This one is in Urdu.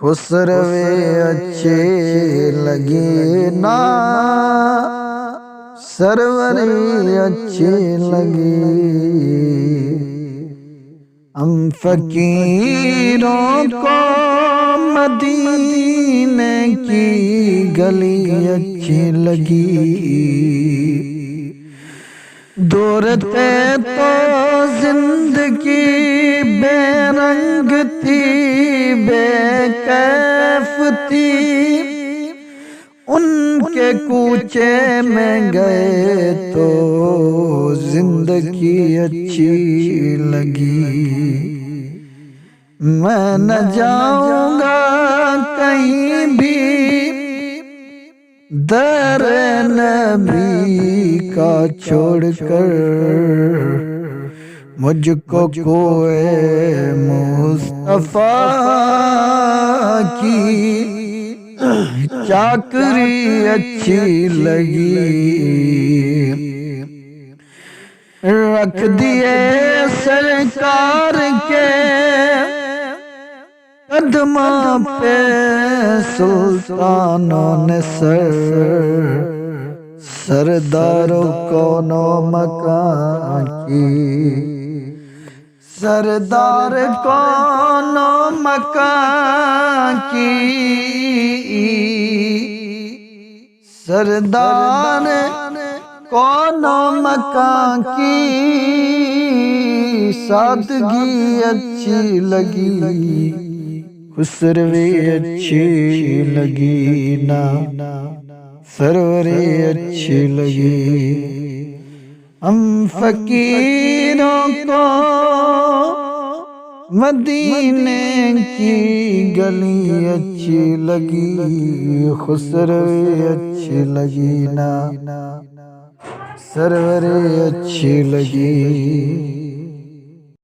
خسروے اچھے لگے نا، سروری اچھے لگے۔ ہم فقیروں کو مدینے کی گلی اچھی لگی، دور تھے تو زندگی بے رنگ تھی، بے کیف تھی، ان کے کوچے میں گئے تو زندگی اچھی لگی۔ میں نہ جاؤں گا کہیں بھی در نبی کا چھوڑ کر، مجھ کو کوئے مصطفیٰ کی چاکری اچھی لگی۔ رکھ دیے سرکار کے قدموں پہ سلطانوں نے سردار کون و مکان کی، سردار کون و مکان کی، سردار کون و مکان کی سادگی اچھی لگی، خسروی اچھی لگی نا، سروری اچھی لگی۔ ہم فقیروں کو مدینے کی گلی اچھی لگی، خسروی اچھی لگی نا، سروری اچھی لگی۔